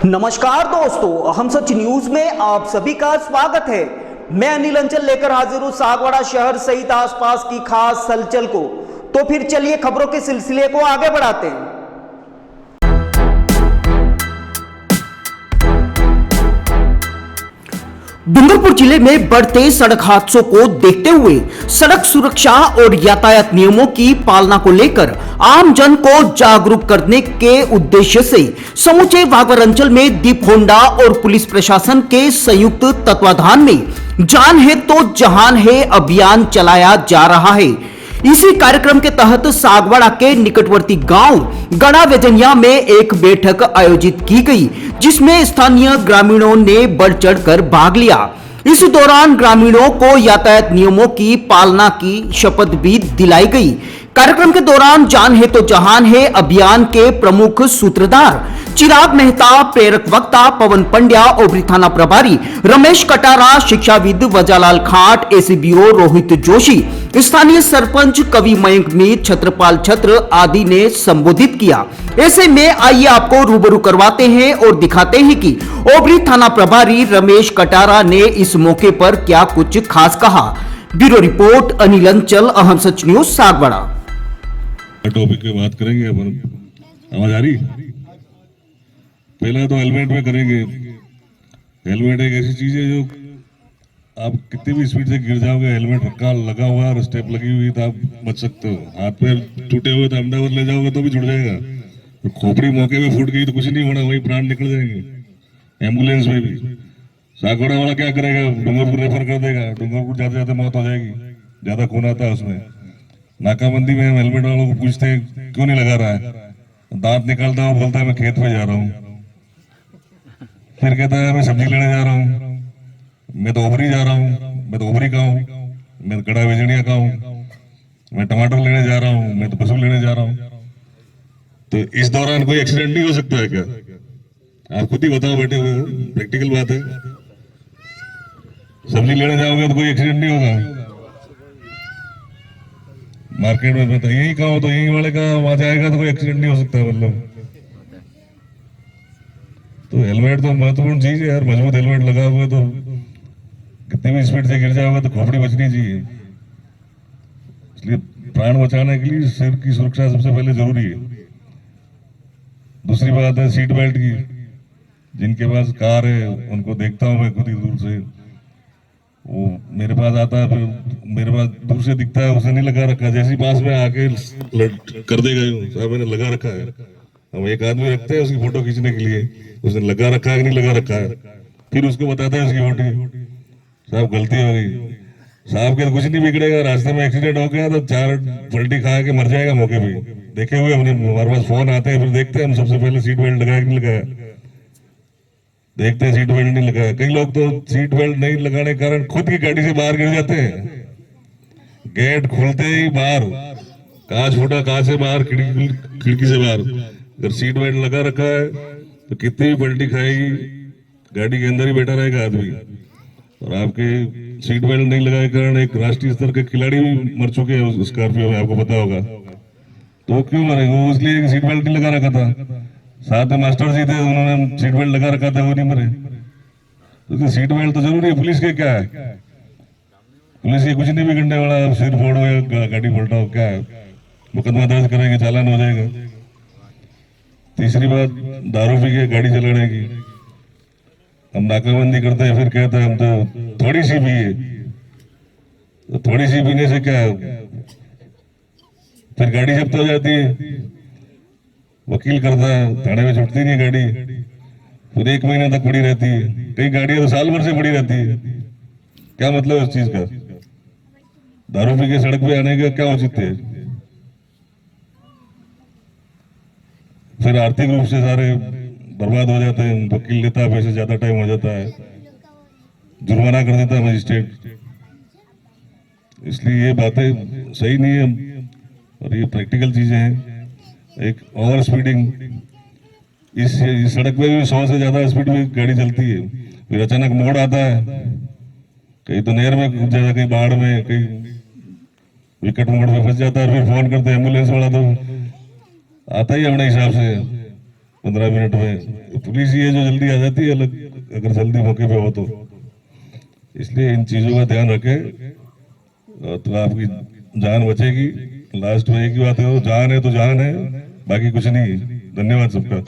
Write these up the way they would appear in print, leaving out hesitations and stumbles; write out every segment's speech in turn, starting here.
नमस्कार दोस्तों, हम सच न्यूज में आप सभी का स्वागत है। मैं अनिल अंचल लेकर हाजिर हूं सागवाड़ा शहर सहित आसपास की खास हलचल को। तो फिर चलिए खबरों के सिलसिले को आगे बढ़ाते हैं। डूंगरपुर जिले में बढ़ते सड़क हादसों को देखते हुए सड़क सुरक्षा और यातायात नियमों की पालना को लेकर आम जन को जागरूक करने के उद्देश्य से समूचे वागड़ अंचल में दीप होंडा और पुलिस प्रशासन के संयुक्त तत्वाधान में जान है तो जहान है अभियान चलाया जा रहा है। इसी कार्यक्रम के तहत सागवाड़ा के निकटवर्ती गांव गड़ा वेजनिया में एक बैठक आयोजित की गई, जिसमें स्थानीय ग्रामीणों ने बढ़ चढ़कर भाग लिया। इस दौरान ग्रामीणों को यातायात नियमों की पालना की शपथ भी दिलाई गई। कार्यक्रम के दौरान जान है तो जहान है अभियान के प्रमुख सूत्रधार चिराग मेहता, प्रेरक वक्ता पवन पंड्या, ओबरी थाना प्रभारी रमेश कटारा, शिक्षाविद वजालाल खाट, एसीबीओ रोहित जोशी, स्थानीय सरपंच कवि मयंक मीर, छत्रपाल छत्र आदि ने संबोधित किया। ऐसे में आइए आपको रूबरू करवाते हैं और दिखाते हैं कि ओबरी थाना प्रभारी रमेश कटारा ने इस मौके पर क्या कुछ खास कहा। ब्यूरो रिपोर्ट अनिल अंचल, अहम सच न्यूज सागवाड़ा। टॉपिक पे बात करेंगे अपन। आवाज आ रही? पहले तो हेलमेट में करेंगे। हेलमेट एक ऐसी चीज है जो आप कितनी भी स्पीड से गिर जाओगे, हेलमेट रखा लगा हुआ और स्टेप लगी हुई तो आप बच सकते हो। हाथ पैर टूटे हुए तो अहमदाबाद ले जाओगे तो भी छूट जाएगा। तो खोपड़ी मौके में फूट गई तो कुछ नहीं होना, वही प्राण निकल जाएंगे। एम्बुलेंस में भी सागवाड़ा वाला क्या करेगा, डूंगरपुर रेफर कर देगा। डूंगरपुर जाते जाते मौत हो जाएगी, ज्यादा खून आता है उसमें। नाकाबंदी में हम हेलमेट वालों को पूछते हैं क्यों नहीं लगा रहा है, दांत निकालता हूँ, बोलता है मैं खेत में जा रहा हूँ। फिर कहता है मैं सब्जी लेने जा रहा हूँ, मैं तो ओबरी जा रहा हूँ, मैं तो ओबरी का हूँ, मैं तो गड़ा वेजनिया का हूँ, मैं टमाटर लेने जा रहा हूँ, मैं तो पशु लेने जा रहा हूँ। तो इस दौरान कोई एक्सीडेंट नहीं हो सकता है क्या? आप खुद ही बताओ, बैठे हुए प्रैक्टिकल बात है। सब्जी लेने जाओगे तो कोई एक्सीडेंट नहीं होगा। मार्केट में मैं तो यही का हूं तो यही वाले का वहां जाएगा तो कोई एक्सीडेंट नहीं हो सकता। मतलब तो हेलमेट तो महत्वपूर्ण चीज है यार। मजबूत हेलमेट लगा हुआ तो कितनी भी स्पीड से गिर जाओगे तो खोपड़ी बचनी चाहिए। इसलिए प्राण बचाने के लिए सिर की सुरक्षा सबसे पहले जरूरी है। दूसरी बात है सीट बेल्ट की। जिनके पास कार है उनको देखता हूं मैं खुद ही दूर से, वो मेरे पास आता है, फिर मेरे पास दूर से दिखता है, उसने नहीं लगा रखा, जैसे पास में आके कर देगा साहब मैंने लगा रखा है। हम एक आदमी रखते हैं उसकी फोटो खींचने के लिए, उसने लगा रखा है कि नहीं लगा रखा है, फिर उसको बताता है उसकी फोटो, साहब गलती हो गई। साहब के कुछ नहीं बिगड़ेगा, रास्ते में एक्सीडेंट हो गया तो 4 पलटी खा के मर जाएगा मौके पे। देखे हुए हमने, हमारे पास फोन आते हैं, फिर देखते हैं हम सबसे पहले सीट बेल्ट लगाया कि नहीं लगाया। देखते हैं सीट बेल्ट नहीं लगाया। कई लोग तो सीट बेल्ट नहीं लगाने के कारण खुद की गाड़ी से बाहर गिर जाते हैं। गेट खुलते ही बाहर, कांच फूटा, कांच से बाहर, खिड़की से बाहर। अगर सीट बेल्ट लगा रखा है तो कितनी भी पलटी खाएगी, गाड़ी के अंदर ही बैठा रहेगा आदमी। और आपके सीट बेल्ट नहीं लगाए कारण एक राष्ट्रीय स्तर के खिलाड़ी भी मर चुके हैं स्कॉर्पियो में, आपको पता होगा। तो वो क्यों मरे? वो इसलिए सीट बेल्ट नहीं लगा रखा था। साथ में मास्टर जी थे, उन्होंने सीट बेल्ट लगा रखा था, वो नहीं मरे। तो सीट बेल्ट तो जरूरी है। पुलिस के क्या है, पुलिस के कुछ नहीं बिगड़ने वाला। सिर फोड़ो या गाड़ी पलटाओ, क्या है, मुकदमा दर्ज करेंगे, चालान हो जाएगा। तीसरी बात, दारू पी के गाड़ी चलाने की। हम नाकाबंदी करते हैं, फिर कहते हैं हम तो थोड़ी सी पिए, तो थोड़ी सी पीने से क्या है, फिर गाड़ी जब्त हो जाती है। वकील करता है, थाने में छुटती नहीं गाड़ी, फिर 1 महीने तक पड़ी रहती है। कई गाड़ियां तो साल भर से पड़ी रहती है। क्या मतलब इस चीज का? दारू पी के सड़क पे आने का क्या औचित्य है? फिर आर्थिक रूप से सारे बर्बाद हो जाते हैं। वकील लेता है पैसे, ज्यादा टाइम हो जाता है। जुर्माना कर देता मजिस्ट्रेट। इसलिए ये बातें सही नहीं है और ये प्रैक्टिकल चीजें हैं। एक ओवर स्पीडिंग, इस सड़क पे भी 100 से ज्यादा स्पीड में गाड़ी चलती है, फिर अचानक मोड़ आता है, कहीं तो नहर में कूद जाता, कहीं बाढ़ में, कहीं विकट मोड़ में फंस जाता है, फिर फोन करते हैं एम्बुलेंस वाला तो आता ही अपने हिसाब से 15 मिनट में। पुलिस ये जो जल्दी आ जाती है अलग, अगर जल्दी मौके पे हो तो। इसलिए इन चीजों का ध्यान रखें तो आपकी जान बचेगी। लास्ट में एक ही बात है, जान है तो जान है, बाकी कुछ नहीं। धन्यवाद सबका।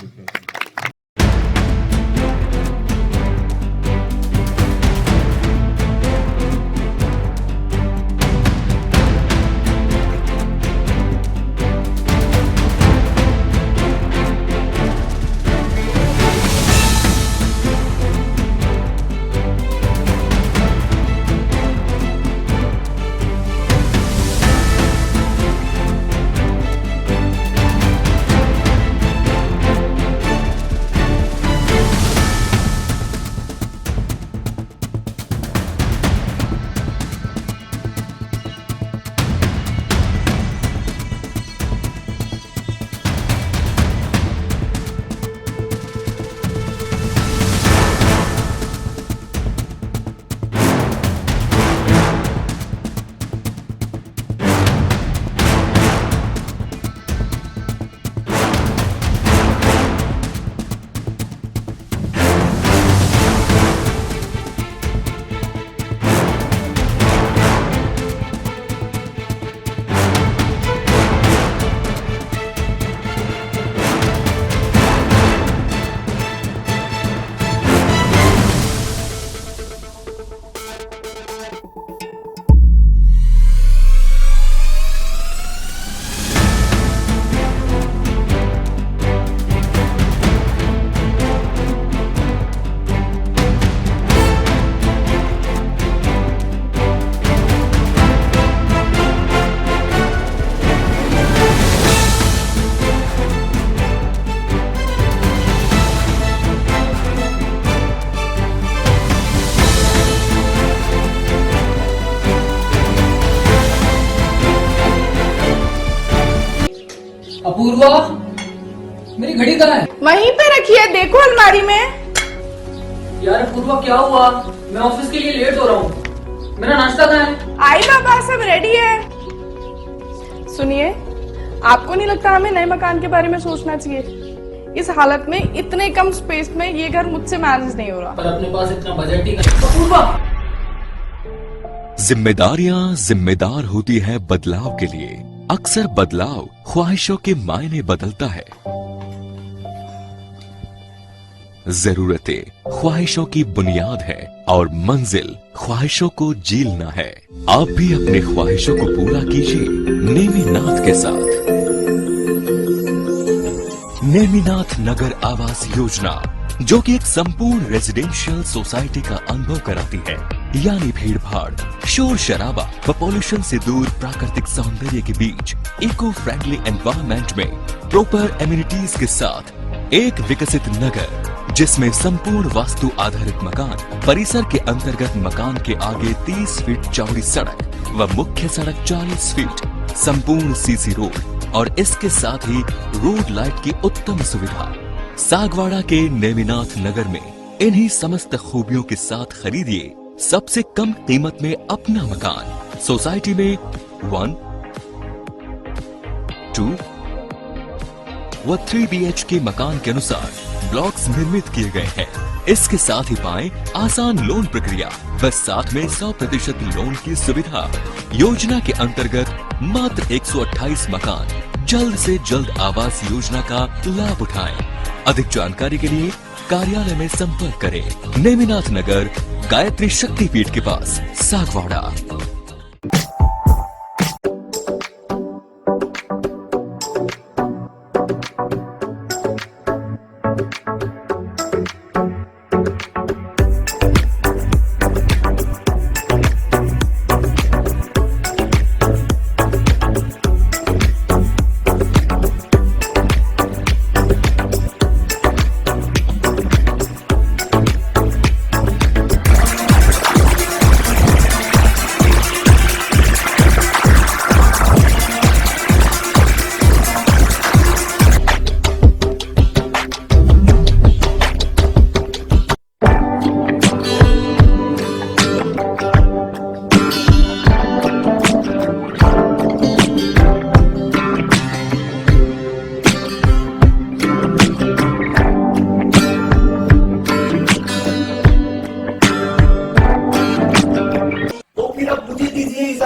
अपूर्वा, मेरी घड़ी कहाँ है? वहीं पे रखी है, देखो अलमारी में। यार अपूर्वा क्या हुआ? मैं ऑफिस के लिए लेट हो रहा हूँ। मेरा नाश्ता कहाँ है? आई बाबा, सब रेडी है। सुनिए, आपको नहीं लगता हमें नए मकान के बारे में सोचना चाहिए? इस हालत में इतने कम स्पेस में ये घर मुझसे मैनेज नहीं हो रहा। पर अपने पास इतना बजट ही नहीं। अपूर्वा, जिम्मेदारियां जिम्मेदार होती है बदलाव के लिए। अक्सर बदलाव ख्वाहिशों के मायने बदलता है। जरूरतें ख्वाहिशों की बुनियाद है और मंजिल ख्वाहिशों को जीलना है। आप भी अपने ख्वाहिशों को पूरा कीजिए नेमिनाथ के साथ। नेमिनाथ नगर आवास योजना, जो कि एक संपूर्ण रेजिडेंशियल सोसाइटी का अनुभव कराती है, यानी भीड़ भाड़, शोर शराबा व पॉल्यूशन से दूर प्राकृतिक सौंदर्य के बीच इको फ्रेंडली एनवायरनमेंट में प्रॉपर एमिनिटीज के साथ एक विकसित नगर, जिसमें संपूर्ण वास्तु आधारित मकान, परिसर के अंतर्गत मकान के आगे 30 फीट चौड़ी सड़क व मुख्य सड़क 40 फीट, संपूर्ण सीसी रोड और इसके साथ ही रोड लाइट की उत्तम सुविधा। सागवाड़ा के नेमिनाथ नगर में इन्हीं समस्त खूबियों के साथ खरीदिए सबसे कम कीमत में अपना मकान। सोसाइटी में 1, 2 व 3 BHK मकान के अनुसार ब्लॉक्स निर्मित किए गए हैं। इसके साथ ही पाएं आसान लोन प्रक्रिया व साथ में 100% लोन की सुविधा। योजना के अंतर्गत मात्र 128 मकान जल्द से जल्द आवास योजना का लाभ उठाएं। अधिक जानकारी के लिए कार्यालय में संपर्क करें। नेमिनाथ नगर, गायत्री शक्तिपीठ के पास, सागवाड़ा।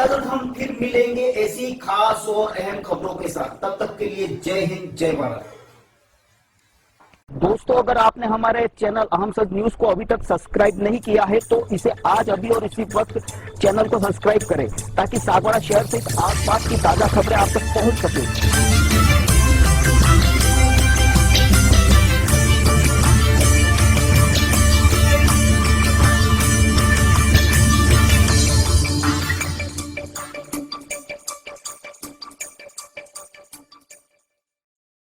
जल्द हम फिर मिलेंगे ऐसी खास और अहम खबरों के साथ। तब तक के लिए जय हिंद, जय भारत। दोस्तों, अगर आपने हमारे चैनल अहम सच न्यूज को अभी तक सब्सक्राइब नहीं किया है तो इसे आज अभी और इसी वक्त चैनल को सब्सक्राइब करें ताकि सागवाड़ा शहर से आसपास की ताजा खबरें आप तक पहुंच सके।